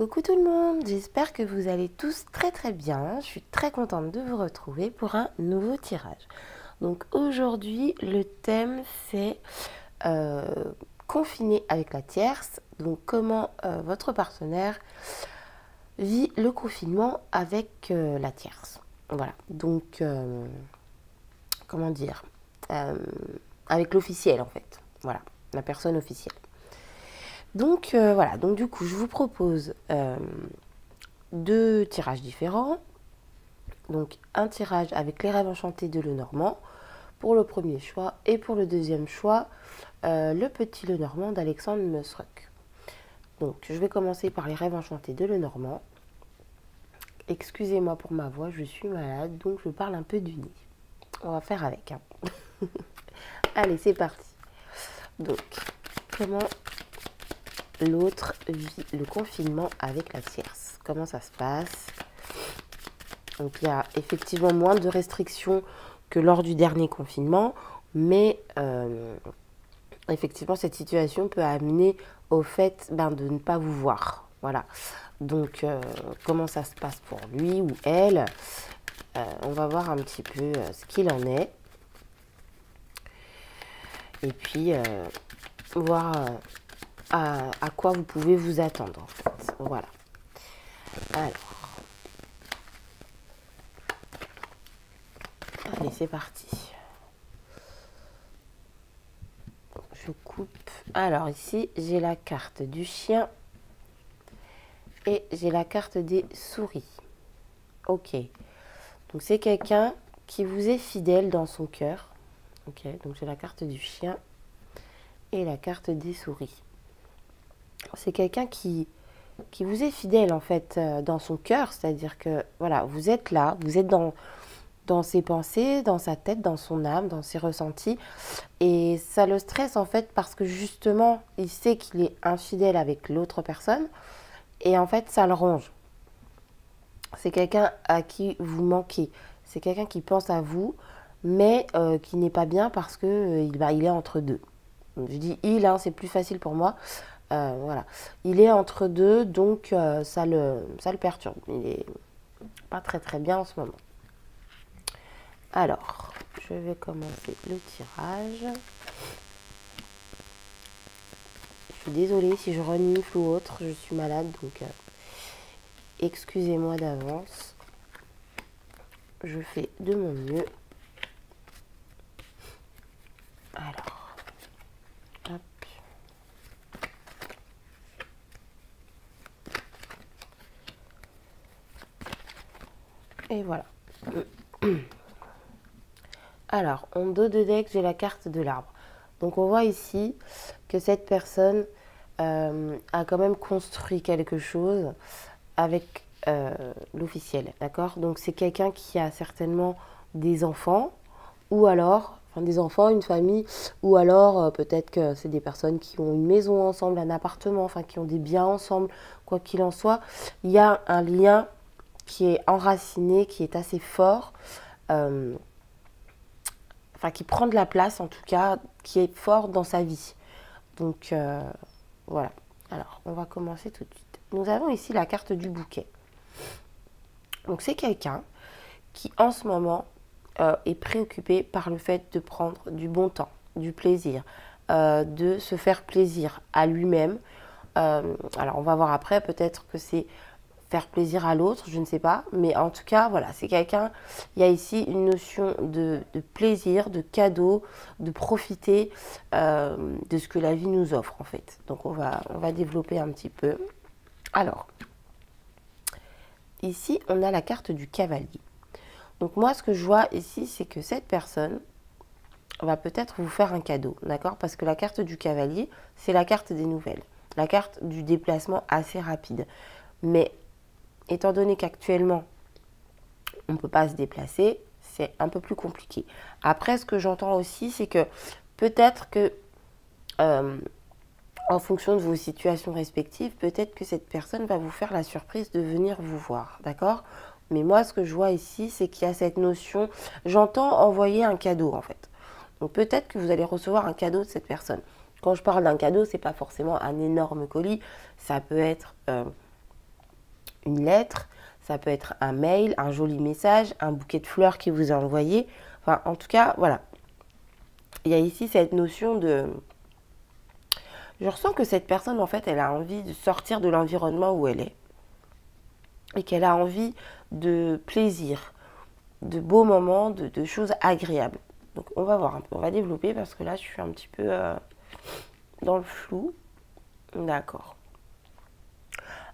Coucou tout le monde, j'espère que vous allez tous très bien. Je suis très contente de vous retrouver pour un nouveau tirage. Donc aujourd'hui, le thème c'est confiner avec la tierce. Donc comment votre partenaire vit le confinement avec la tierce. Voilà, donc comment dire, avec l'officiel en fait. Voilà, la personne officielle. Donc voilà, donc du coup je vous propose deux tirages différents. Donc un tirage avec les rêves enchantés de Lenormand pour le premier choix et pour le deuxième choix le petit Lenormand d'Alexandre Musruck. Donc je vais commencer par les rêves enchantés de Lenormand. Excusez-moi pour ma voix, je suis malade donc je parle un peu du nez. On va faire avec. Hein. Allez, c'est parti. Donc comment l'autre vit le confinement avec la tierce. Comment ça se passe? Donc il y a effectivement moins de restrictions que lors du dernier confinement, mais effectivement cette situation peut amener au fait de ne pas vous voir. Voilà. Donc comment ça se passe pour lui ou elle? On va voir un petit peu ce qu'il en est. Et puis voir à quoi vous pouvez vous attendre en fait. Voilà. Alors. Allez, c'est parti. Je coupe. Alors ici, j'ai la carte du chien et j'ai la carte des souris. Ok. Donc c'est quelqu'un qui vous est fidèle dans son cœur. Ok. Donc j'ai la carte du chien et la carte des souris. C'est quelqu'un qui vous est fidèle en fait dans son cœur. C'est-à-dire que voilà, vous êtes là, vous êtes dans ses pensées, dans sa tête, dans son âme, dans ses ressentis. Et ça le stresse en fait parce que justement, il sait qu'il est infidèle avec l'autre personne. Et en fait, ça le ronge. C'est quelqu'un à qui vous manquez. C'est quelqu'un qui pense à vous, mais qui n'est pas bien parce que il est entre deux. Donc, je dis il, hein, c'est plus facile pour moi. Voilà. Il est entre deux, donc ça le perturbe. Il n'est pas très bien en ce moment. Alors, je vais commencer le tirage. Je suis désolée si je renifle ou autre, je suis malade, donc excusez-moi d'avance. Je fais de mon mieux. Alors, hop. Et voilà. Alors, en dos de deck, j'ai la carte de l'arbre. Donc, on voit ici que cette personne a quand même construit quelque chose avec l'officiel, d'accord? Donc, c'est quelqu'un qui a certainement des enfants, ou alors, des enfants, une famille, ou alors peut-être que c'est des personnes qui ont une maison ensemble, un appartement, qui ont des biens ensemble, quoi qu'il en soit. Il y a un lien qui est enraciné, qui est assez fort, qui prend de la place en tout cas, qui est fort dans sa vie. Donc voilà. Alors, on va commencer tout de suite. Nous avons ici la carte du bouquet. Donc c'est quelqu'un qui en ce moment est préoccupé par le fait de prendre du bon temps, du plaisir, de se faire plaisir à lui-même. Alors on va voir après, peut-être que c'est faire plaisir à l'autre, je ne sais pas, mais en tout cas, voilà, c'est quelqu'un, il y a ici une notion de plaisir, de cadeau, de profiter de ce que la vie nous offre, en fait. Donc, on va développer un petit peu. Alors, ici, on a la carte du cavalier. Donc, moi, ce que je vois ici, c'est que cette personne va peut-être vous faire un cadeau, d'accord? Parce que la carte du cavalier, c'est la carte des nouvelles, la carte du déplacement assez rapide. Mais étant donné qu'actuellement, on ne peut pas se déplacer, c'est un peu plus compliqué. Après, ce que j'entends aussi, c'est que peut-être que, en fonction de vos situations respectives, peut-être que cette personne va vous faire la surprise de venir vous voir, d'accord? Mais moi, ce que je vois ici, c'est qu'il y a cette notion, j'entends envoyer un cadeau, en fait. Donc peut-être que vous allez recevoir un cadeau de cette personne. Quand je parle d'un cadeau, c'est pas forcément un énorme colis, ça peut être une lettre, ça peut être un mail, un joli message, un bouquet de fleurs qui vous a envoyé. Enfin, en tout cas, voilà. Il y a ici cette notion de... Je ressens que cette personne, en fait, elle a envie de sortir de l'environnement où elle est. Et qu'elle a envie de plaisir, de beaux moments, de choses agréables. Donc, on va voir un peu. On va développer parce que là, je suis un petit peu dans le flou. D'accord.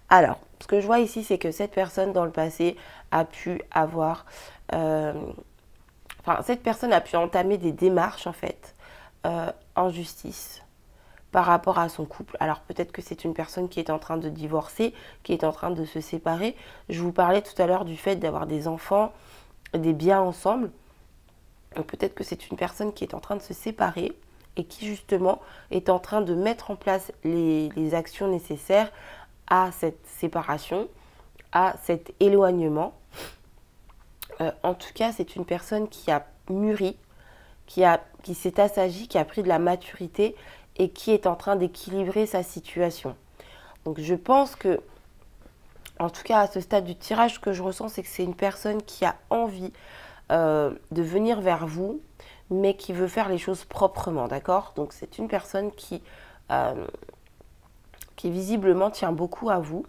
Alors, ce que je vois ici, c'est que cette personne, dans le passé, a pu avoir... Enfin, cette personne a pu entamer des démarches, en fait, en justice par rapport à son couple. Alors peut-être que c'est une personne qui est en train de divorcer, qui est en train de se séparer. Je vous parlais tout à l'heure du fait d'avoir des enfants, des biens ensemble. Peut-être que c'est une personne qui est en train de se séparer et qui justement est en train de mettre en place les actions nécessaires à cette séparation, à cet éloignement. En tout cas, c'est une personne qui a mûri, qui s'est assagie, qui a pris de la maturité et qui est en train d'équilibrer sa situation. Donc je pense que, en tout cas à ce stade du tirage, ce que je ressens, c'est que c'est une personne qui a envie de venir vers vous, mais qui veut faire les choses proprement, d'accord? Donc c'est une personne qui visiblement tient beaucoup à vous,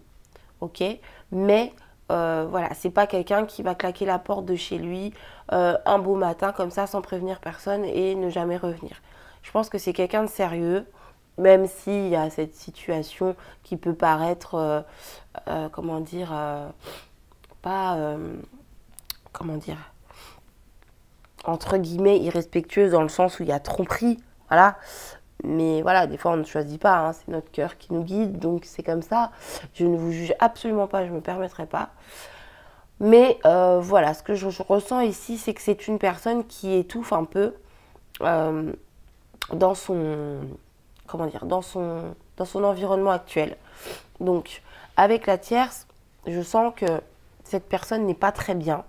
ok? Mais voilà, c'est pas quelqu'un qui va claquer la porte de chez lui un beau matin comme ça sans prévenir personne et ne jamais revenir. Je pense que c'est quelqu'un de sérieux, même s'il y a cette situation qui peut paraître, comment dire, pas, comment dire, entre guillemets, irrespectueuse dans le sens où il y a tromperie, voilà. Mais voilà, des fois on ne choisit pas, hein, c'est notre cœur qui nous guide, donc c'est comme ça. Je ne vous juge absolument pas, je ne me permettrai pas. Mais voilà, ce que je ressens ici, c'est que c'est une personne qui étouffe un peu dans son, comment dire, dans son environnement actuel. Donc, avec la tierce, je sens que cette personne n'est pas très bien,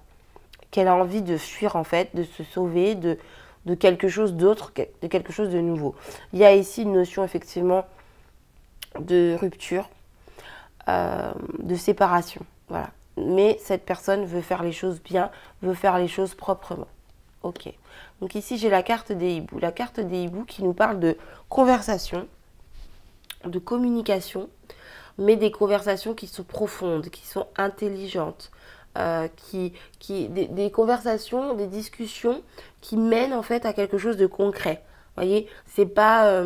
qu'elle a envie de fuir en fait, de se sauver, de quelque chose d'autre, de quelque chose de nouveau. Il y a ici une notion effectivement de rupture, de séparation, voilà. Mais cette personne veut faire les choses bien, veut faire les choses proprement. Ok. Donc ici, j'ai la carte des hiboux. La carte des hiboux qui nous parle de conversation, de communication, mais des conversations qui sont profondes, qui sont intelligentes, des conversations, des discussions qui mènent en fait à quelque chose de concret. Vous voyez, c'est pas...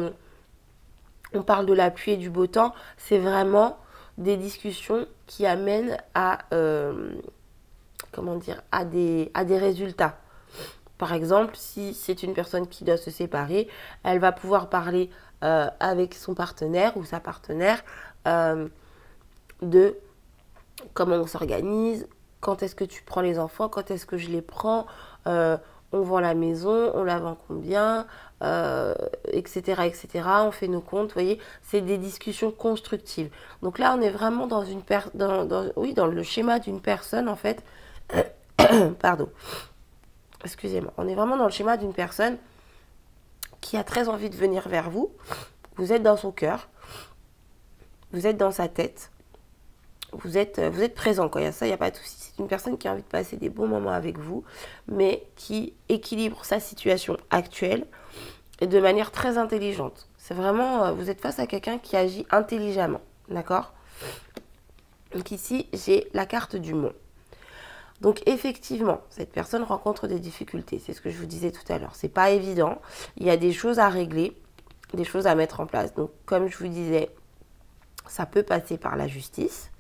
on parle de la pluie et du beau temps, c'est vraiment des discussions qui amènent à... comment dire, à des résultats. Par exemple, si c'est une personne qui doit se séparer, elle va pouvoir parler avec son partenaire ou sa partenaire de comment on s'organise, quand est-ce que tu prends les enfants, quand est-ce que je les prends, on vend la maison, on la vend combien, etc., etc. On fait nos comptes, vous voyez, c'est des discussions constructives. Donc là, on est vraiment dans dans le schéma d'une personne, en fait, pardon, excusez-moi, on est vraiment dans le schéma d'une personne qui a très envie de venir vers vous. Vous êtes dans son cœur, vous êtes dans sa tête, vous êtes présent, quoi. Il y a ça, il n'y a pas de souci. C'est une personne qui a envie de passer des bons moments avec vous, mais qui équilibre sa situation actuelle et de manière très intelligente. C'est vraiment, vous êtes face à quelqu'un qui agit intelligemment, d'accord? Donc ici, j'ai la carte du monde. Donc effectivement, cette personne rencontre des difficultés. C'est ce que je vous disais tout à l'heure. C'est pas évident. Il y a des choses à régler, des choses à mettre en place. Donc comme je vous disais, ça peut passer par la justice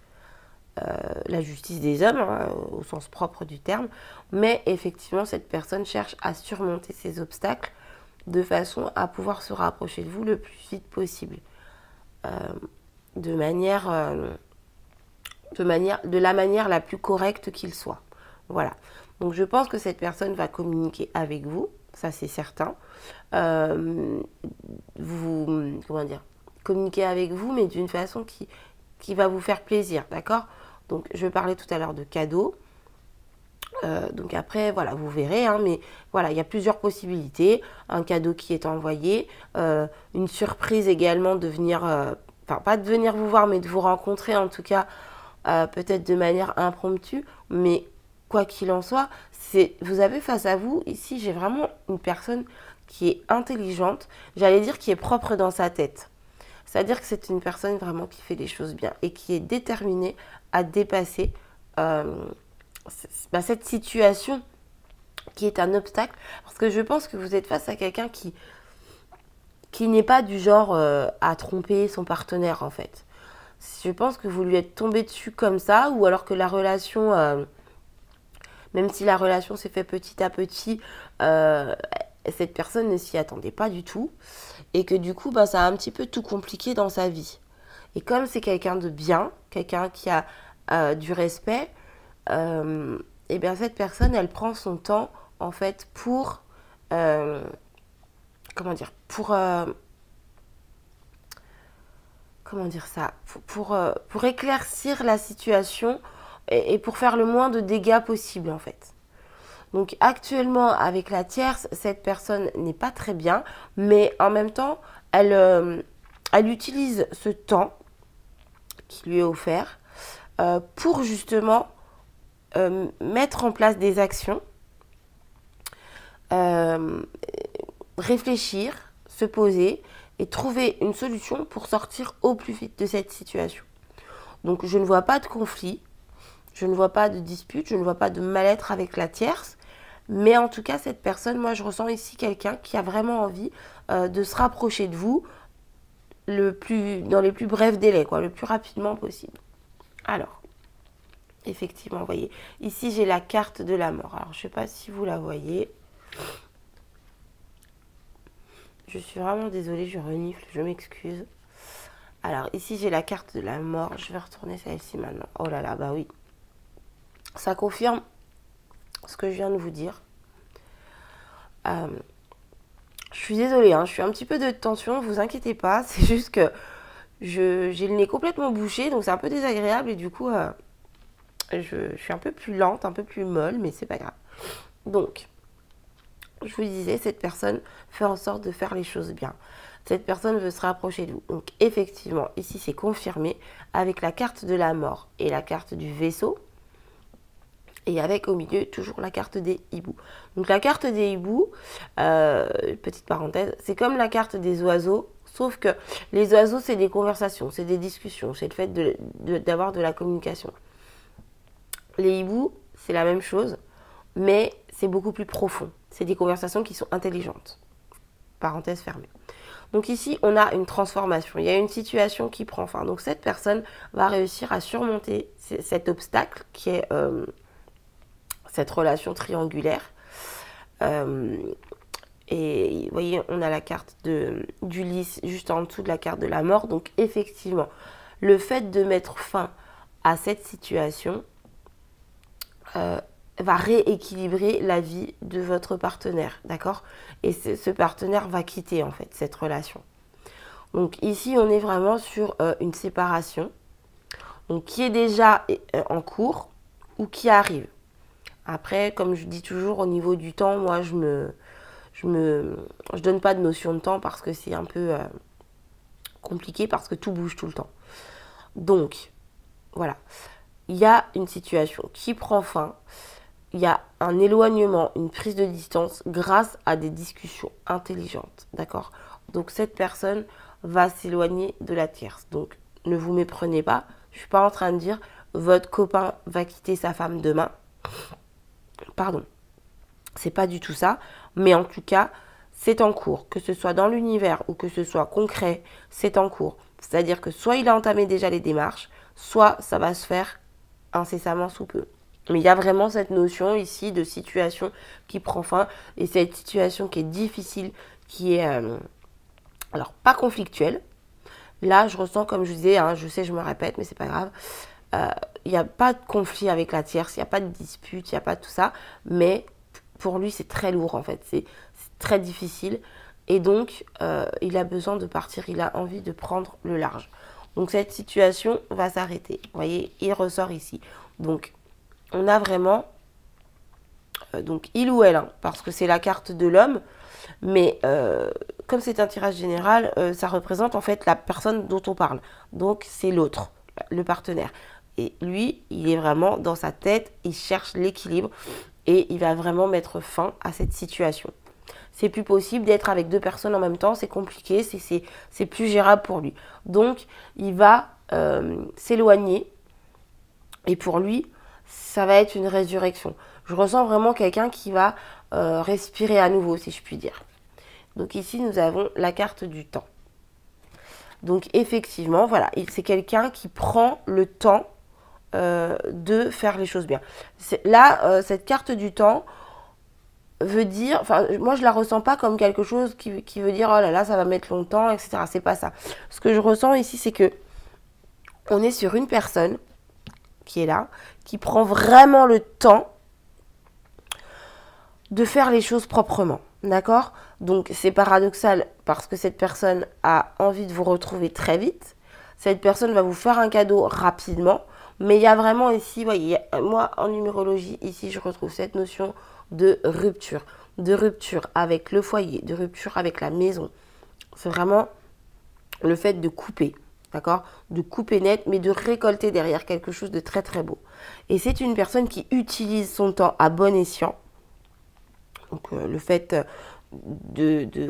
des hommes, hein, au sens propre du terme. Mais effectivement, cette personne cherche à surmonter ces obstacles de façon à pouvoir se rapprocher de vous le plus vite possible. De la manière la plus correcte qu'il soit. Voilà. Donc je pense que cette personne va communiquer avec vous, ça c'est certain. Comment dire, communiquer avec vous, mais d'une façon qui va vous faire plaisir, d'accord? Donc je parlais tout à l'heure de cadeaux. Donc après, voilà, vous verrez, hein, mais voilà, il y a plusieurs possibilités. Un cadeau qui est envoyé, une surprise également de venir, enfin pas de venir vous voir, mais de vous rencontrer en tout cas peut-être de manière impromptue, mais quoi qu'il en soit, vous avez face à vous, ici, j'ai vraiment une personne qui est intelligente, j'allais dire qui est propre dans sa tête. C'est-à-dire que c'est une personne vraiment qui fait les choses bien et qui est déterminée à dépasser cette situation qui est un obstacle. Parce que je pense que vous êtes face à quelqu'un qui n'est pas du genre à tromper son partenaire en fait. Je pense que vous lui êtes tombé dessus comme ça, ou alors que la relation, même si la relation s'est faite petit à petit, cette personne ne s'y attendait pas du tout. Et que du coup, ça a un petit peu tout compliqué dans sa vie. Et comme c'est quelqu'un de bien, quelqu'un qui a du respect, et bien cette personne, elle prend son temps en fait pour... comment dire, comment dire ça, pour éclaircir la situation et pour faire le moins de dégâts possible en fait. Donc actuellement avec la tierce, cette personne n'est pas très bien, mais en même temps, elle utilise ce temps qui lui est offert pour justement mettre en place des actions, réfléchir, se poser et trouver une solution pour sortir au plus vite de cette situation. Donc je ne vois pas de conflit, je ne vois pas de dispute, je ne vois pas de mal-être avec la tierce, mais en tout cas cette personne, moi je ressens ici quelqu'un qui a vraiment envie de se rapprocher de vous dans les plus brefs délais, le plus rapidement possible. Alors, effectivement, vous voyez, ici j'ai la carte de la mort. Alors je ne sais pas si vous la voyez. Je suis vraiment désolée, je renifle, je m'excuse. Alors, ici, j'ai la carte de la mort. Je vais retourner celle-ci maintenant. Oh là là, bah oui. Ça confirme ce que je viens de vous dire. Je suis désolée, je suis un petit peu de tension, ne vous inquiétez pas. C'est juste que j'ai le nez complètement bouché, donc c'est un peu désagréable. Et du coup, je suis un peu plus lente, un peu plus molle, mais c'est pas grave. Donc... je vous disais, cette personne fait en sorte de faire les choses bien. Cette personne veut se rapprocher de vous. Donc effectivement, ici c'est confirmé avec la carte de la mort et la carte du vaisseau. Et avec au milieu toujours la carte des hiboux. Donc la carte des hiboux, petite parenthèse, c'est comme la carte des oiseaux. Sauf que les oiseaux, c'est des conversations, c'est des discussions, c'est le fait d'avoir de la communication. Les hiboux, c'est la même chose, mais c'est beaucoup plus profond. C'est des conversations qui sont intelligentes. Parenthèse fermée. Donc ici, on a une transformation. Il y a une situation qui prend fin. Donc cette personne va réussir à surmonter cet obstacle qui est cette relation triangulaire. Et vous voyez, on a la carte d'Ulysse juste en dessous de la carte de la mort. Donc effectivement, le fait de mettre fin à cette situation va rééquilibrer la vie de votre partenaire, d'accord? Et ce partenaire va quitter en fait cette relation. Donc ici, on est vraiment sur une séparation, donc qui est déjà en cours ou qui arrive. Après, comme je dis toujours, au niveau du temps, moi je donne pas de notion de temps parce que c'est un peu compliqué parce que tout bouge tout le temps. Donc voilà, il y a une situation qui prend fin. Il y a un éloignement, une prise de distance grâce à des discussions intelligentes, d'accord? Donc cette personne va s'éloigner de la tierce. Donc ne vous méprenez pas, je ne suis pas en train de dire votre copain va quitter sa femme demain. Pardon, c'est pas du tout ça, mais en tout cas, c'est en cours. Que ce soit dans l'univers ou que ce soit concret, c'est en cours. C'est-à-dire que soit il a entamé déjà les démarches, soit ça va se faire incessamment sous peu. Mais il y a vraiment cette notion ici de situation qui prend fin. Et cette situation qui est difficile, qui est, alors pas conflictuelle. Là, je ressens, comme je disais, je sais, je me répète, mais c'est pas grave. Il n'y a pas de conflit avec la tierce, il n'y a pas de dispute, il n'y a pas de tout ça. Mais pour lui, c'est très lourd en fait. C'est très difficile. Et donc, il a besoin de partir, il a envie de prendre le large. Donc, cette situation va s'arrêter. Vous voyez, il ressort ici. Donc, on a vraiment, donc il ou elle, parce que c'est la carte de l'homme, mais comme c'est un tirage général, ça représente en fait la personne dont on parle. Donc c'est l'autre, le partenaire. Et lui, il est vraiment dans sa tête, il cherche l'équilibre et il va vraiment mettre fin à cette situation. C'est plus possible d'être avec 2 personnes en même temps, c'est compliqué, c'est plus gérable pour lui. Donc, il va s'éloigner et pour lui, ça va être une résurrection. Je ressens vraiment quelqu'un qui va respirer à nouveau, si je puis dire. Donc ici, nous avons la carte du temps. Donc effectivement, voilà, c'est quelqu'un qui prend le temps de faire les choses bien. Là, cette carte du temps veut dire, enfin, moi je la ressens pas comme quelque chose qui veut dire, oh là là, ça va mettre longtemps, etc. C'est pas ça. Ce que je ressens ici, c'est que on est sur une personne qui est là, qui prend vraiment le temps de faire les choses proprement. D'accord? Donc c'est paradoxal parce que cette personne a envie de vous retrouver très vite. Cette personne va vous faire un cadeau rapidement. Mais il y a vraiment ici, voyez, moi en numérologie, ici je retrouve cette notion de rupture. De rupture avec le foyer, de rupture avec la maison. C'est vraiment le fait de couper. D'accord? De couper net, mais de récolter derrière quelque chose de très très beau. Et c'est une personne qui utilise son temps à bon escient. Donc le fait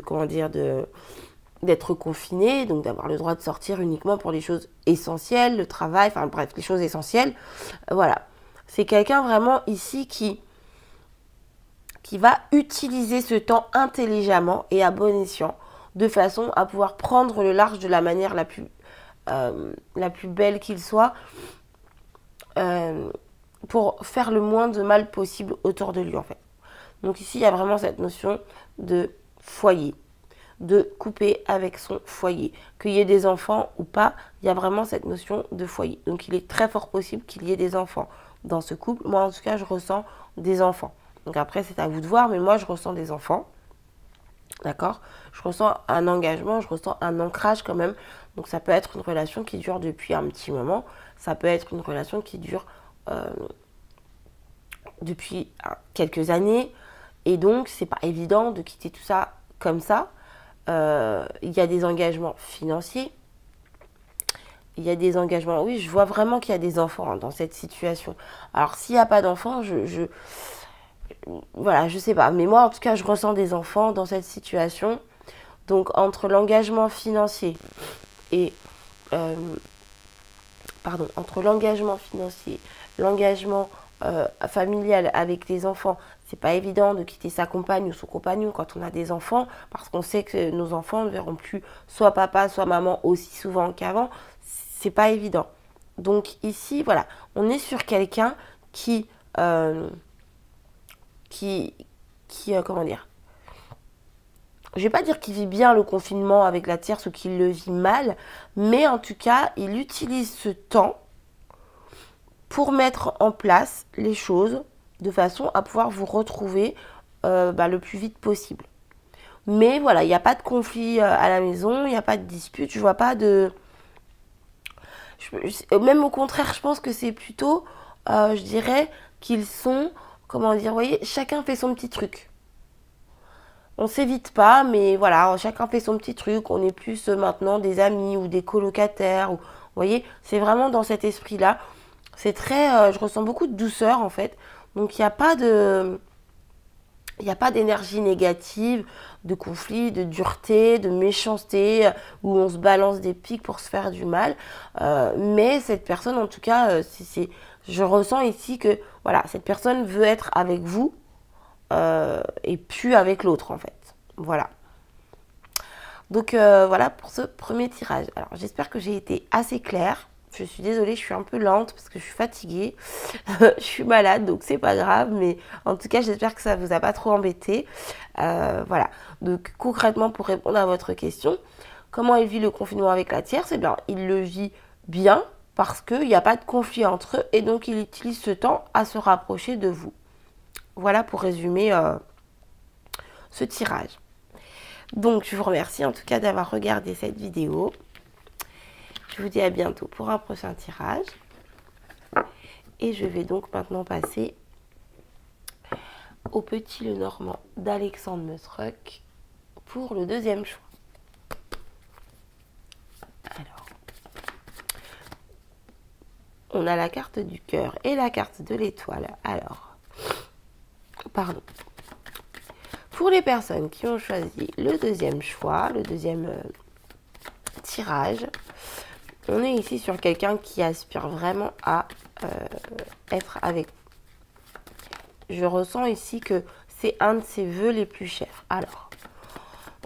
comment dire, d'être confiné, donc d'avoir le droit de sortir uniquement pour les choses essentielles, le travail, enfin bref, les choses essentielles. Voilà. C'est quelqu'un vraiment ici qui va utiliser ce temps intelligemment et à bon escient, de façon à pouvoir prendre le large de la manière la plus belle qu'il soit, pour faire le moins de mal possible autour de lui en fait. Donc ici, il y a vraiment cette notion de foyer, de couper avec son foyer. Qu'il y ait des enfants ou pas, il y a vraiment cette notion de foyer. Donc il est très fort possible qu'il y ait des enfants dans ce couple. Moi, en tout cas, je ressens des enfants. Donc après, c'est à vous de voir, mais moi, je ressens des enfants. D'accord? Je ressens un engagement, je ressens un ancrage quand même. Donc ça peut être une relation qui dure depuis un petit moment. Ça peut être une relation qui dure depuis quelques années. Et donc, c'est pas évident de quitter tout ça comme ça. Il y a des engagements financiers. Il y a des engagements... Oui, je vois vraiment qu'il y a des enfants dans cette situation. Alors, s'il n'y a pas d'enfants, voilà, je sais pas. Mais moi, en tout cas, je ressens des enfants dans cette situation. Donc, entre l'engagement financier et... entre l'engagement financier, l'engagement familial avec les enfants, c'est pas évident de quitter sa compagne ou son compagnon quand on a des enfants, parce qu'on sait que nos enfants ne verront plus soit papa, soit maman aussi souvent qu'avant. C'est pas évident. Donc ici, voilà, on est sur quelqu'un qui comment dire, je vais pas dire qu'il vit bien le confinement avec la tierce ou qu'il le vit mal, mais en tout cas, il utilise ce temps pour mettre en place les choses de façon à pouvoir vous retrouver le plus vite possible. Mais voilà, il n'y a pas de conflit à la maison, il n'y a pas de dispute, je vois pas de... Même au contraire, je pense que c'est plutôt, je dirais, qu'ils sont, comment dire, vous voyez, chacun fait son petit truc. On s'évite pas, mais voilà, chacun fait son petit truc. On est plus maintenant des amis ou des colocataires. Ou, vous voyez, c'est vraiment dans cet esprit-là. C'est très... je ressens beaucoup de douceur, en fait. Donc, il n'y a pas de... Il n'y a pas d'énergie négative, de conflit, de dureté, de méchanceté, où on se balance des pics pour se faire du mal. Mais cette personne, en tout cas, je ressens ici que voilà, cette personne veut être avec vous et plus avec l'autre, en fait. Voilà. Donc, voilà pour ce premier tirage. Alors, j'espère que j'ai été assez claire. Je suis désolée, je suis un peu lente parce que je suis fatiguée. Je suis malade, donc c'est pas grave. Mais en tout cas, j'espère que ça vous a pas trop embêté. Voilà. Donc, concrètement, pour répondre à votre question, comment il vit le confinement avec la tierce? Eh bien, il le vit bien parce qu'il n'y a pas de conflit entre eux. Et donc, il utilise ce temps à se rapprocher de vous. Voilà pour résumer ce tirage. Donc, je vous remercie en tout cas d'avoir regardé cette vidéo. Je vous dis à bientôt pour un prochain tirage. Et je vais donc maintenant passer au Petit Lenormand d'Alexandre Mesroc pour le deuxième choix. Alors, on a la carte du cœur et la carte de l'étoile. Alors, pardon. Pour les personnes qui ont choisi le deuxième choix, le deuxième tirage, on est ici sur quelqu'un qui aspire vraiment à être avec vous. Je ressens ici que c'est un de ses vœux les plus chers. Alors,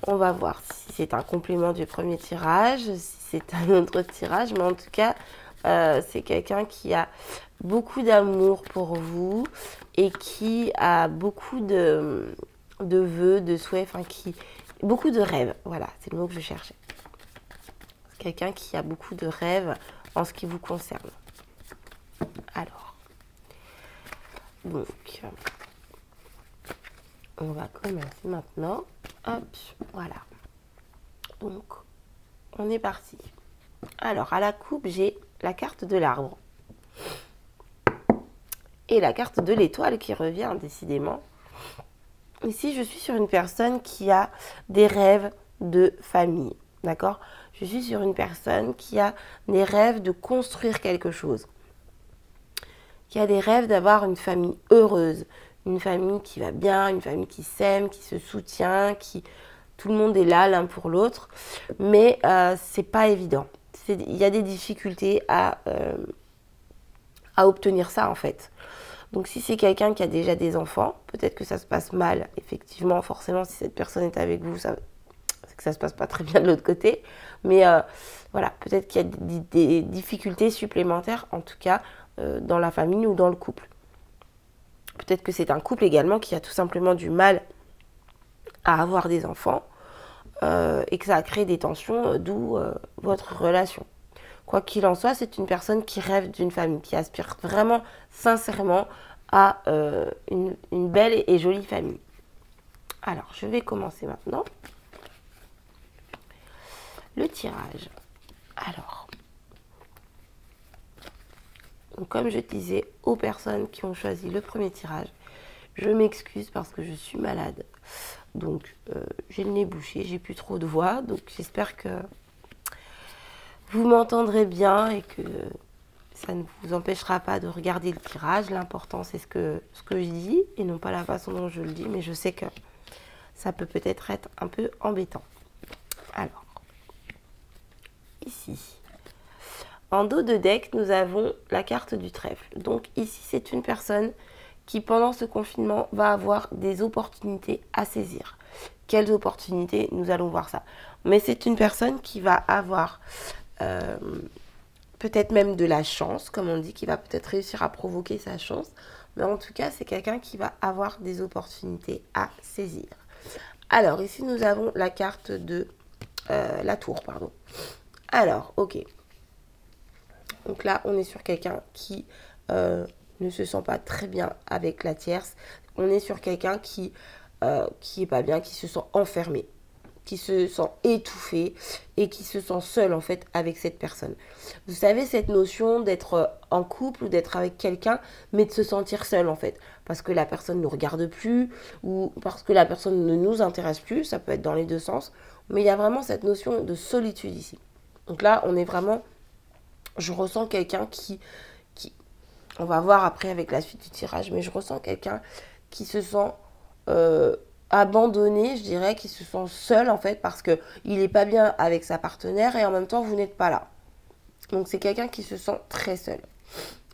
on va voir si c'est un complément du premier tirage, si c'est un autre tirage, mais en tout cas, c'est quelqu'un qui a beaucoup d'amour pour vous et qui a beaucoup de vœux, de souhaits, enfin beaucoup de rêves. Voilà, c'est le mot que je cherchais. C'est quelqu'un qui a beaucoup de rêves en ce qui vous concerne. Alors, donc, on va commencer maintenant. Hop, voilà. Donc, on est parti. Alors, à la coupe, j'ai la carte de l'arbre. Et la carte de l'étoile qui revient, décidément. Ici, je suis sur une personne qui a des rêves de famille. D'accord? Je suis sur une personne qui a des rêves de construire quelque chose. Qui a des rêves d'avoir une famille heureuse. Une famille qui va bien, une famille qui s'aime, qui se soutient, tout le monde est là l'un pour l'autre. Mais c'est pas évident. Il y a des difficultés à obtenir ça en fait. Donc si c'est quelqu'un qui a déjà des enfants, peut-être que ça se passe mal. Effectivement, forcément, si cette personne est avec vous, c'est que ça se passe pas très bien de l'autre côté. Mais voilà, peut-être qu'il y a des difficultés supplémentaires, en tout cas, dans la famille ou dans le couple. Peut-être que c'est un couple également qui a tout simplement du mal à avoir des enfants et que ça a créé des tensions, d'où votre relation. Quoi qu'il en soit, c'est une personne qui rêve d'une famille, qui aspire vraiment sincèrement à une belle et jolie famille. Alors, je vais commencer maintenant le tirage. Alors, donc comme je disais aux personnes qui ont choisi le premier tirage, je m'excuse parce que je suis malade. Donc, j'ai le nez bouché, j'ai plus trop de voix. Donc, j'espère que vous m'entendrez bien et que ça ne vous empêchera pas de regarder le tirage. L'important, c'est ce que je dis et non pas la façon dont je le dis. Mais je sais que ça peut peut-être être un peu embêtant. Alors, ici, en dos de deck, nous avons la carte du trèfle. Donc ici, c'est une personne qui, pendant ce confinement, va avoir des opportunités à saisir. Quelles opportunités? Nous allons voir ça. Mais c'est une personne qui va avoir peut-être même de la chance, comme on dit, qui va peut-être réussir à provoquer sa chance. Mais en tout cas, c'est quelqu'un qui va avoir des opportunités à saisir. Alors, ici, nous avons la carte de la tour, pardon. Alors, ok. Donc là, on est sur quelqu'un qui ne se sent pas très bien avec la tierce. On est sur quelqu'un qui est pas bien, qui se sent enfermé, qui se sent étouffé et qui se sent seul en fait avec cette personne. Vous savez, cette notion d'être en couple ou d'être avec quelqu'un, mais de se sentir seul en fait. Parce que la personne ne nous regarde plus ou parce que la personne ne nous intéresse plus, ça peut être dans les deux sens. Mais il y a vraiment cette notion de solitude ici. Donc là, on est vraiment... Je ressens quelqu'un qui... On va voir après avec la suite du tirage, mais je ressens quelqu'un qui se sent abandonné, je dirais, qui se sent seul en fait parce qu'il n'est pas bien avec sa partenaire et en même temps, vous n'êtes pas là. Donc c'est quelqu'un qui se sent très seul.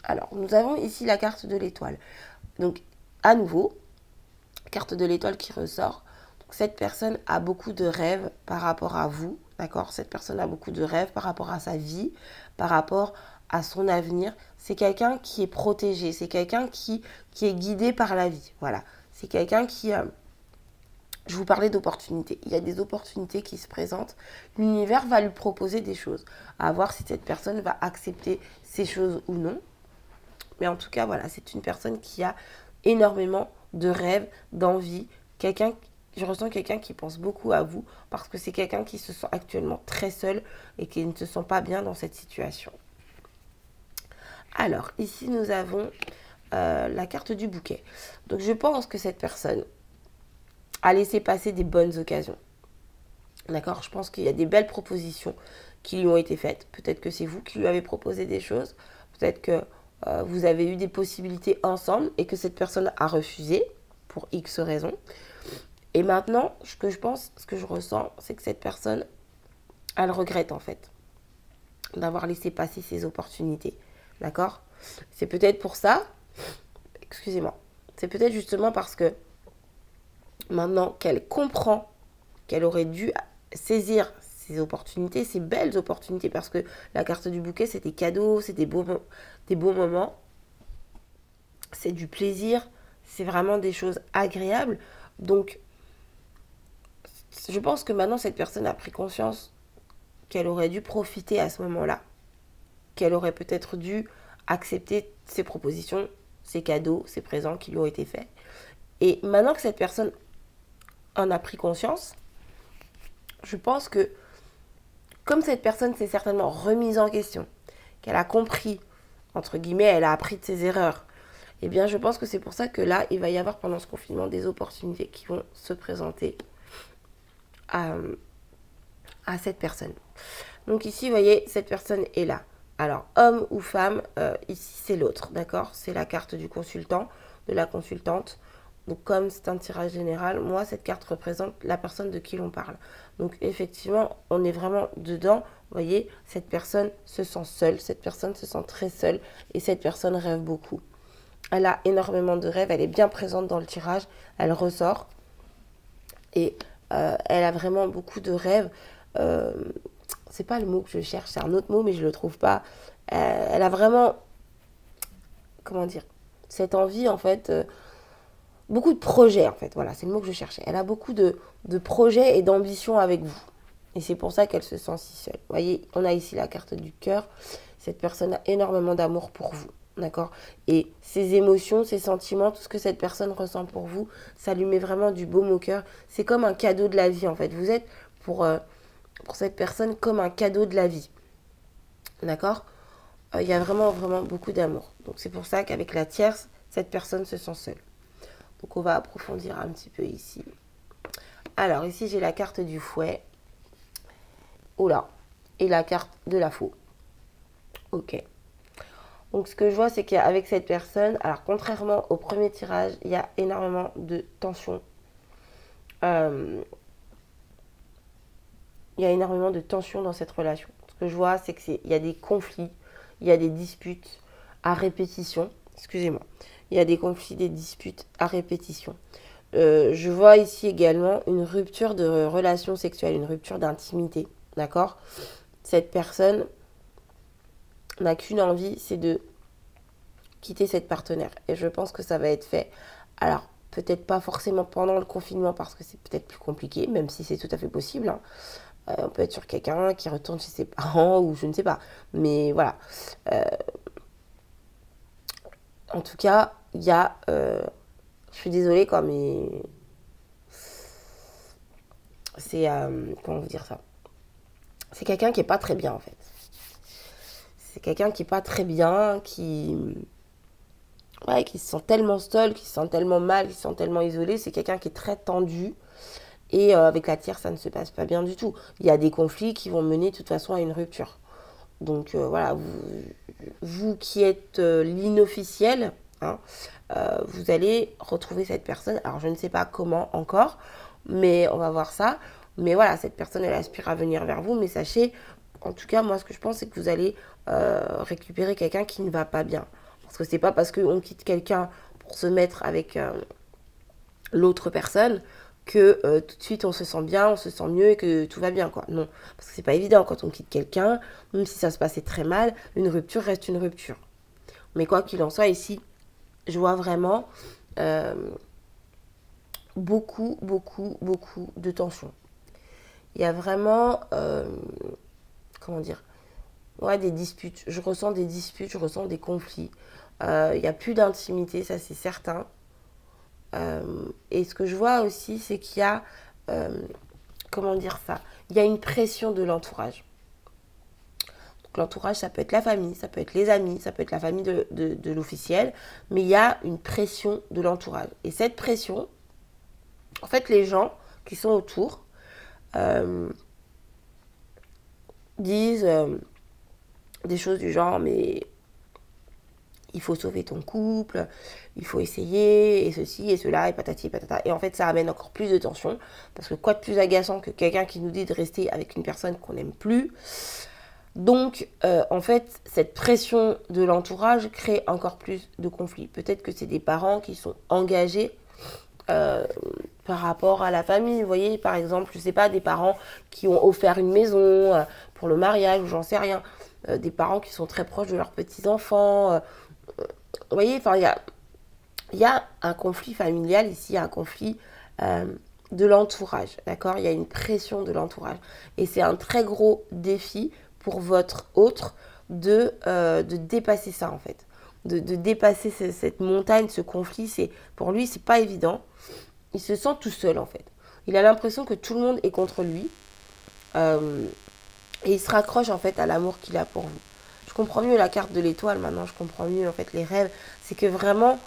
Alors, nous avons ici la carte de l'étoile. Donc, à nouveau, carte de l'étoile qui ressort. Donc, cette personne a beaucoup de rêves par rapport à vous, d'accord? Cette personne a beaucoup de rêves par rapport à sa vie, par rapport à son avenir. C'est quelqu'un qui est protégé, c'est quelqu'un qui est guidé par la vie, voilà. C'est quelqu'un qui... je vous parlais d'opportunités. Il y a des opportunités qui se présentent. L'univers va lui proposer des choses. À voir si cette personne va accepter ces choses ou non. Mais en tout cas, voilà, c'est une personne qui a énormément de rêves, d'envie. Je ressens quelqu'un qui pense beaucoup à vous parce que c'est quelqu'un qui se sent actuellement très seul et qui ne se sent pas bien dans cette situation. Alors, ici, nous avons la carte du bouquet. Donc, je pense que cette personne a laissé passer des bonnes occasions. D'accord? Je pense qu'il y a des belles propositions qui lui ont été faites. Peut-être que c'est vous qui lui avez proposé des choses. Peut-être que vous avez eu des possibilités ensemble et que cette personne a refusé pour X raisons. Et maintenant, ce que je pense, ce que je ressens, c'est que cette personne, elle regrette en fait d'avoir laissé passer ses opportunités. D'accord? C'est peut-être pour ça, excusez-moi, c'est peut-être justement parce que maintenant qu'elle comprend qu'elle aurait dû saisir ces opportunités, ces belles opportunités, parce que la carte du bouquet, c'est des cadeaux, c'est des beaux moments, c'est du plaisir, c'est vraiment des choses agréables. Donc, je pense que maintenant, cette personne a pris conscience qu'elle aurait dû profiter à ce moment-là, qu'elle aurait peut-être dû accepter ces propositions, ces cadeaux, ces présents qui lui ont été faits. Et maintenant que cette personne en a pris conscience, je pense que comme cette personne s'est certainement remise en question, qu'elle a compris, entre guillemets, elle a appris de ses erreurs, eh bien je pense que c'est pour ça que là, il va y avoir pendant ce confinement des opportunités qui vont se présenter à cette personne. Donc ici, vous voyez, cette personne est là. Alors, homme ou femme, ici c'est l'autre, d'accord? C'est la carte du consultant, de la consultante. Donc comme c'est un tirage général, moi cette carte représente la personne de qui l'on parle. Donc effectivement, on est vraiment dedans. Vous voyez, cette personne se sent seule, cette personne se sent très seule et cette personne rêve beaucoup. Elle a énormément de rêves, elle est bien présente dans le tirage, elle ressort et elle a vraiment beaucoup de rêves. C'est pas le mot que je cherche, c'est un autre mot mais je le trouve pas. Elle a vraiment, comment dire, cette envie en fait, beaucoup de projets en fait, voilà, c'est le mot que je cherchais. Elle a beaucoup de projets et d'ambitions avec vous. Et c'est pour ça qu'elle se sent si seule. Vous voyez, on a ici la carte du cœur. Cette personne a énormément d'amour pour vous, d'accord? Et ses émotions, ses sentiments, tout ce que cette personne ressent pour vous, ça lui met vraiment du baume au cœur. C'est comme un cadeau de la vie en fait. Vous êtes pour cette personne comme un cadeau de la vie, d'accord? Il y a vraiment, vraiment beaucoup d'amour. Donc c'est pour ça qu'avec la tierce, cette personne se sent seule. Donc on va approfondir un petit peu ici. Alors ici j'ai la carte du fouet. Oula. Et la carte de la faux. Ok. Donc ce que je vois c'est qu'avec cette personne, alors contrairement au premier tirage, il y a énormément de tension. Il y a énormément de tension dans cette relation. Ce que je vois c'est qu'il y a des conflits, il y a des disputes à répétition. Excusez-moi. Il y a des conflits, des disputes à répétition. Je vois ici également une rupture de relation sexuelle, une rupture d'intimité. D'accord? Cette personne n'a qu'une envie, c'est de quitter cette partenaire. Et je pense que ça va être fait. Alors, peut-être pas forcément pendant le confinement parce que c'est peut-être plus compliqué, même si c'est tout à fait possible. Hein. On peut être sur quelqu'un qui retourne chez ses parents ou je ne sais pas. Mais voilà. En tout cas, il y a... je suis désolée quoi, mais... C'est... comment vous dire ça? C'est quelqu'un qui est pas très bien en fait. C'est quelqu'un qui est pas très bien, qui se sent tellement seul, qui se sent tellement mal, qui se sent tellement isolé. C'est quelqu'un qui est très tendu. Et avec la tierce, ça ne se passe pas bien du tout. Il y a des conflits qui vont mener de toute façon à une rupture. Donc voilà, vous qui êtes l'inofficiel, hein, vous allez retrouver cette personne. Alors je ne sais pas comment encore, mais on va voir ça. Mais voilà, cette personne, elle aspire à venir vers vous. Mais sachez, en tout cas, moi, ce que je pense, c'est que vous allez récupérer quelqu'un qui ne va pas bien. Parce que c'est pas parce qu'on quitte quelqu'un pour se mettre avec l'autre personne que tout de suite on se sent bien, on se sent mieux et que tout va bien, quoi. Non, parce que c'est pas évident quand on quitte quelqu'un, même si ça se passait très mal, une rupture reste une rupture. Mais quoi qu'il en soit, ici, je vois vraiment beaucoup, beaucoup, beaucoup de tension. Il y a vraiment, comment dire, ouais, des disputes. Je ressens des disputes, je ressens des conflits. Il n'y a plus d'intimité, ça c'est certain. Et ce que je vois aussi, c'est qu'il y a, comment dire ça, il y a une pression de l'entourage. Donc l'entourage, ça peut être la famille, ça peut être les amis, ça peut être la famille de l'officiel, mais il y a une pression de l'entourage. Et cette pression, en fait, les gens qui sont autour disent des choses du genre, mais il faut sauver ton couple, il faut essayer, et ceci, et cela, et patati, et patata. Et en fait, ça amène encore plus de tension, parce que quoi de plus agaçant que quelqu'un qui nous dit de rester avec une personne qu'on n'aime plus. Donc, en fait, cette pression de l'entourage crée encore plus de conflits. Peut-être que c'est des parents qui sont engagés par rapport à la famille. Vous voyez, par exemple, je sais pas, des parents qui ont offert une maison pour le mariage, ou j'en sais rien. Des parents qui sont très proches de leurs petits-enfants. Vous voyez, enfin, il y a un conflit familial ici, il y a un conflit de l'entourage, d'accord? Il y a une pression de l'entourage. Et c'est un très gros défi pour votre autre de dépasser ça, en fait. De dépasser cette montagne, ce conflit. Pour lui, c'est pas évident. Il se sent tout seul, en fait. Il a l'impression que tout le monde est contre lui. Et il se raccroche, en fait, à l'amour qu'il a pour vous. Je comprends mieux la carte de l'étoile, maintenant, je comprends mieux, en fait, les rêves. C'est que vraiment,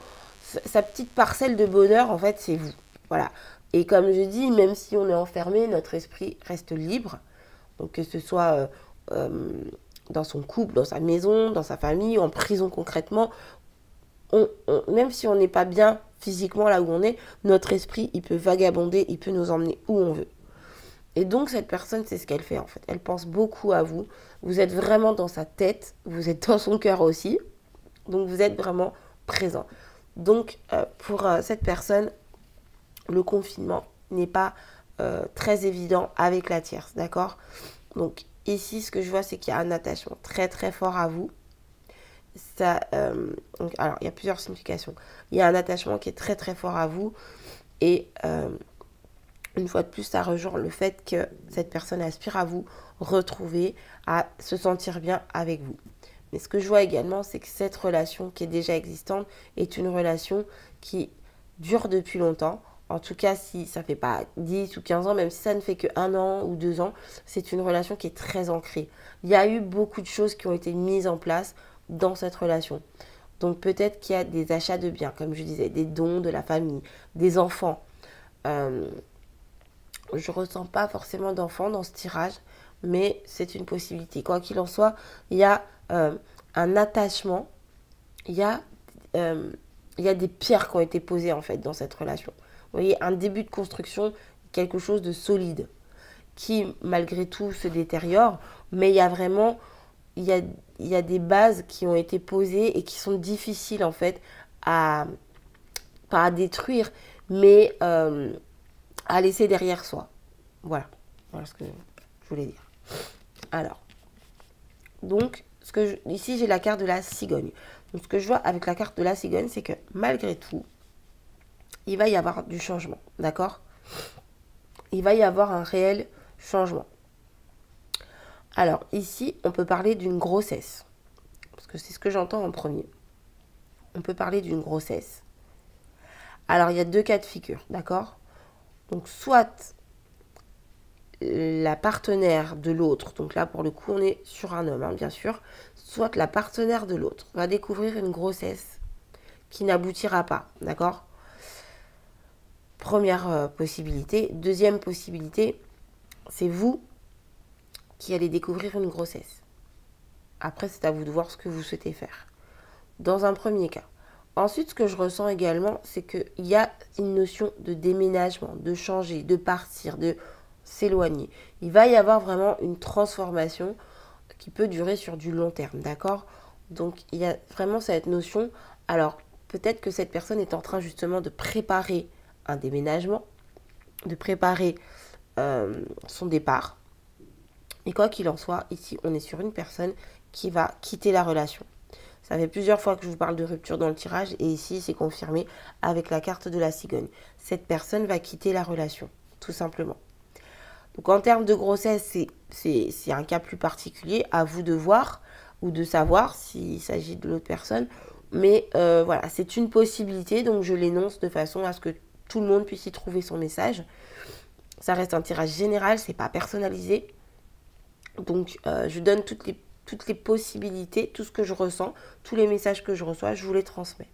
sa petite parcelle de bonheur, en fait, c'est vous. Voilà. Et comme je dis, même si on est enfermé, notre esprit reste libre. Donc, que ce soit dans son couple, dans sa maison, dans sa famille, en prison concrètement, même si on n'est pas bien physiquement là où on est, notre esprit, il peut vagabonder, il peut nous emmener où on veut. Et donc, cette personne, c'est ce qu'elle fait, en fait. Elle pense beaucoup à vous. Vous êtes vraiment dans sa tête. Vous êtes dans son cœur aussi. Donc, vous êtes vraiment présent. Donc, pour cette personne, le confinement n'est pas très évident avec la tierce, d'accord? Donc, ici, ce que je vois, c'est qu'il y a un attachement très, très fort à vous. Alors, il y a plusieurs significations. Il y a un attachement qui est très, très fort à vous. Et une fois de plus, ça rejoint le fait que cette personne aspire à vous retrouver, à se sentir bien avec vous. Mais ce que je vois également, c'est que cette relation qui est déjà existante est une relation qui dure depuis longtemps. En tout cas, si ça ne fait pas 10 ou 15 ans, même si ça ne fait que 1 an ou 2 ans, c'est une relation qui est très ancrée. Il y a eu beaucoup de choses qui ont été mises en place dans cette relation. Donc peut-être qu'il y a des achats de biens, comme je disais, des dons de la famille, des enfants. Je ne ressens pas forcément d'enfants dans ce tirage, mais c'est une possibilité. Quoi qu'il en soit, il y a un attachement, il y a des pierres qui ont été posées en fait dans cette relation. Vous voyez, un début de construction, quelque chose de solide, qui malgré tout se détériore, mais il y a vraiment, il y a des bases qui ont été posées et qui sont difficiles en fait pas à détruire, mais à laisser derrière soi. Voilà ce que je voulais dire. Alors, donc, ici j'ai la carte de la cigogne. Donc ce que je vois avec la carte de la cigogne, c'est que malgré tout, il va y avoir du changement, d'accord? Il va y avoir un réel changement. Alors ici, on peut parler d'une grossesse, parce que c'est ce que j'entends en premier. On peut parler d'une grossesse. Alors il y a 2 cas de figure, d'accord? Donc soit la partenaire de l'autre, donc là pour le coup on est sur un homme, hein, bien sûr, soit la partenaire de l'autre va découvrir une grossesse qui n'aboutira pas, d'accord? Première possibilité. Deuxième possibilité, c'est vous qui allez découvrir une grossesse. Après, c'est à vous de voir ce que vous souhaitez faire. Dans un premier cas. Ensuite, ce que je ressens également, c'est qu'il y a une notion de déménagement, de changer, de partir, de s'éloigner. Il va y avoir vraiment une transformation qui peut durer sur du long terme, d'accord? Donc, il y a vraiment cette notion. Alors, peut-être que cette personne est en train justement de préparer un déménagement, de préparer son départ. Et quoi qu'il en soit, ici, on est sur une personne qui va quitter la relation. Ça fait plusieurs fois que je vous parle de rupture dans le tirage et ici, c'est confirmé avec la carte de la cigogne. Cette personne va quitter la relation, tout simplement. Donc, en termes de grossesse, c'est un cas plus particulier, à vous de voir ou de savoir s'il s'agit de l'autre personne. Mais voilà, c'est une possibilité, donc je l'énonce de façon à ce que tout le monde puisse y trouver son message. Ça reste un tirage général, c'est pas personnalisé. Donc, je donne toutes les possibilités, tout ce que je ressens, tous les messages que je reçois, je vous les transmets.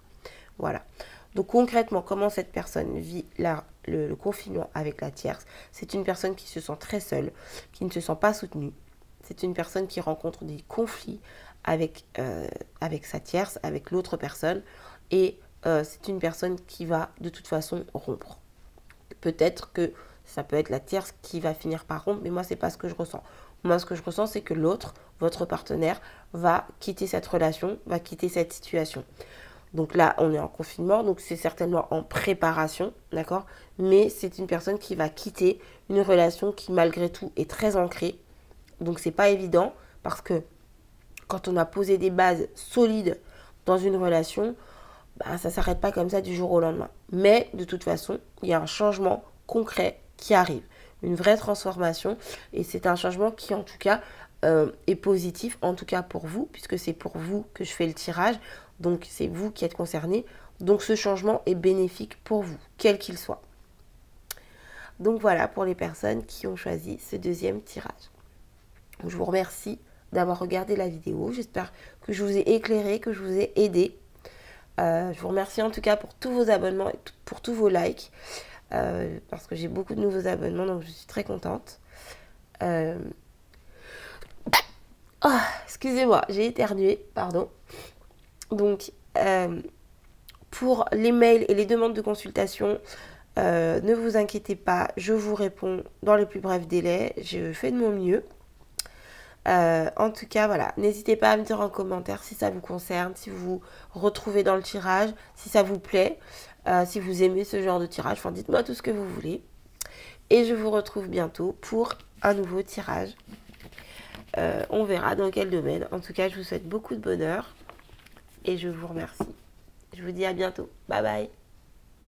Voilà. Donc, concrètement, comment cette personne vit le confinement avec la tierce? C'est une personne qui se sent très seule, qui ne se sent pas soutenue. C'est une personne qui rencontre des conflits avec sa tierce, avec l'autre personne. Et c'est une personne qui va de toute façon rompre. Peut-être que ça peut être la tierce qui va finir par rompre, mais moi, c'est pas ce que je ressens. Moi, ce que je ressens, c'est que l'autre, votre partenaire, va quitter cette relation, va quitter cette situation. Donc là, on est en confinement, donc c'est certainement en préparation, d'accord? Mais c'est une personne qui va quitter une relation qui, malgré tout, est très ancrée. Donc c'est pas évident, parce que quand on a posé des bases solides dans une relation, bah, ça ne s'arrête pas comme ça du jour au lendemain. Mais de toute façon, il y a un changement concret qui arrive. Une vraie transformation. Et c'est un changement qui, en tout cas, est positif, en tout cas pour vous, puisque c'est pour vous que je fais le tirage. Donc, c'est vous qui êtes concerné. Donc, ce changement est bénéfique pour vous, quel qu'il soit. Donc, voilà pour les personnes qui ont choisi ce deuxième tirage. Donc, je vous remercie d'avoir regardé la vidéo. J'espère que je vous ai éclairé, que je vous ai aidé. Je vous remercie en tout cas pour tous vos abonnements et pour tous vos likes. Parce que j'ai beaucoup de nouveaux abonnements, donc je suis très contente. Oh, excusez-moi, j'ai éternué, pardon. Donc, pour les mails et les demandes de consultation, ne vous inquiétez pas, je vous réponds dans les plus brefs délais. Je fais de mon mieux. En tout cas, voilà, n'hésitez pas à me dire en commentaire si ça vous concerne, si vous vous retrouvez dans le tirage, si ça vous plaît, si vous aimez ce genre de tirage. Enfin, dites-moi tout ce que vous voulez. Et je vous retrouve bientôt pour un nouveau tirage. On verra dans quel domaine. En tout cas, je vous souhaite beaucoup de bonheur et je vous remercie. Je vous dis à bientôt. Bye bye.